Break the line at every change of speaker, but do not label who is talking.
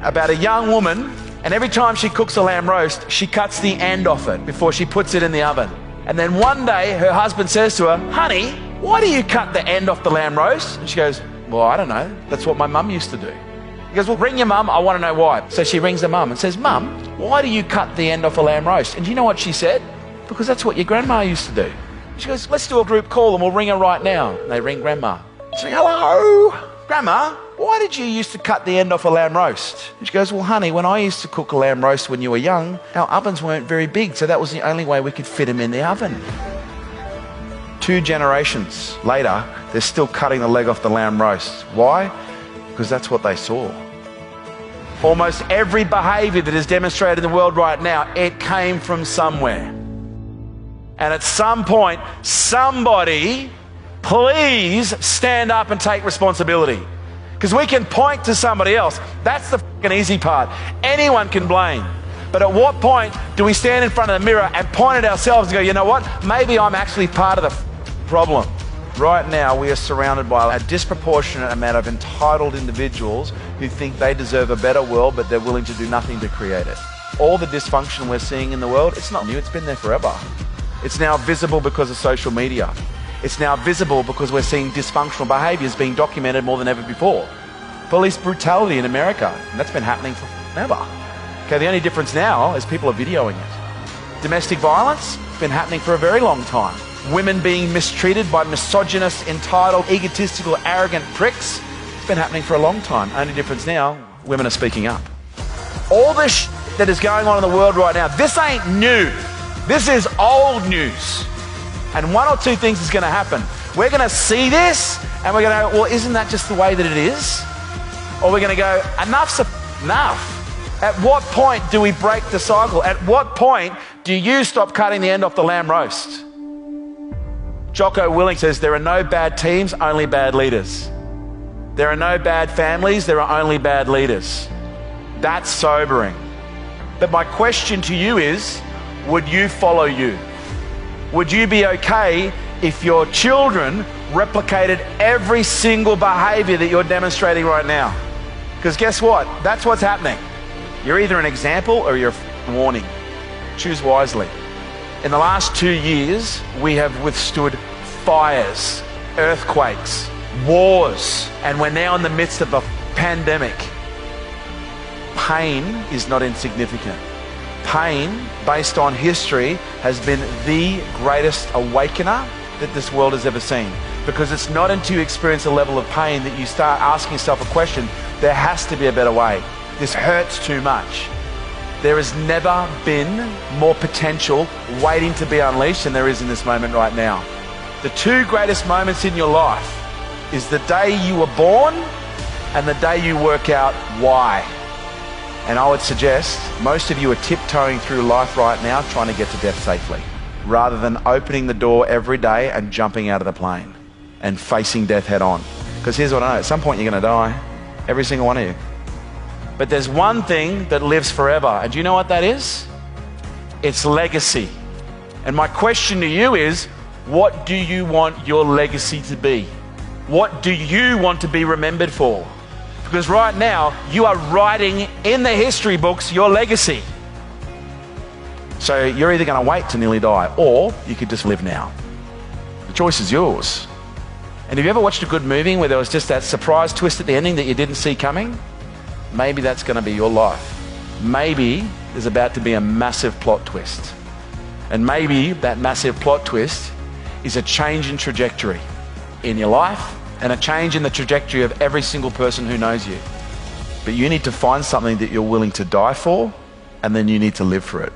about a young woman, and every time she cooks a lamb roast, she cuts the end off it before she puts it in the oven. And then one day her husband says to her, "Honey, why do you cut the end off the lamb roast?" And she goes, "Well, I don't know. That's what my mum used to do." He goes, "Well, ring your mum. I want to know why." So she rings her mum and says, "Mum, why do you cut the end off a lamb roast?" And do you know what she said? "Because that's what your grandma used to do." She goes, "Let's do a group call and we'll ring her right now." And they ring Grandma. She goes, "Hello, Grandma, why did you used to cut the end off a lamb roast?" And she goes, "Well, honey, when I used to cook a lamb roast when you were young, our ovens weren't very big, so that was the only way we could fit them in the oven." 2 generations later, they're still cutting the leg off the lamb roast. Why? Because that's what they saw. Almost every behavior that is demonstrated in the world right now, it came from somewhere. And at some point, somebody, please stand up and take responsibility. Because we can point to somebody else. That's the fucking easy part. Anyone can blame. But at what point do we stand in front of the mirror and point at ourselves and go, "You know what? Maybe I'm actually part of the problem." Right now, we are surrounded by a disproportionate amount of entitled individuals who think they deserve a better world, but they're willing to do nothing to create it. All the dysfunction we're seeing in the world, it's not new, it's been there forever. It's now visible because of social media. It's now visible because we're seeing dysfunctional behaviors being documented more than ever before. Police brutality in America, and that's been happening forever. Okay, the only difference now is people are videoing it. Domestic violence, it's been happening for a very long time. Women being mistreated by misogynist, entitled, egotistical, arrogant pricks. It's been happening for a long time. Only difference now, women are speaking up. All this that is going on in the world right now, this ain't new. This is old news. And one or two things is going to happen. We're going to see this and we're going to go, "Well, isn't that just the way that it is?" Or we're going to go, "Enough's enough." At what point do we break the cycle? At what point do you stop cutting the end off the lamb roast? Jocko Willink says, "There are no bad teams, only bad leaders. There are no bad families, there are only bad leaders." That's sobering. But my question to you is, would you follow you? Would you be okay if your children replicated every single behavior that you're demonstrating right now? Because guess what? That's what's happening. You're either an example or you're a warning. Choose wisely. In the last 2 years, we have withstood fires, earthquakes, wars, and we're now in the midst of a pandemic. Pain is not insignificant. Pain, based on history, has been the greatest awakener that this world has ever seen. Because it's not until you experience a level of pain that you start asking yourself a question, there has to be a better way. This hurts too much. There has never been more potential waiting to be unleashed than there is in this moment right now. The 2 greatest moments in your life is the day you were born and the day you work out why. And I would suggest most of you are tiptoeing through life right now trying to get to death safely, rather than opening the door every day and jumping out of the plane and facing death head on. Because here's what I know, at some point you're going to die, every single one of you. But there's one thing that lives forever, and do you know what that is? It's legacy. And my question to you is, what do you want your legacy to be? What do you want to be remembered for? Because right now, you are writing in the history books your legacy. So you're either going to wait to nearly die, or you could just live now. The choice is yours. And have you ever watched a good movie where there was just that surprise twist at the ending that you didn't see coming? Maybe that's going to be your life. Maybe there's about to be a massive plot twist. And maybe that massive plot twist is a change in trajectory in your life and a change in the trajectory of every single person who knows you. But you need to find something that you're willing to die for, and then you need to live for it.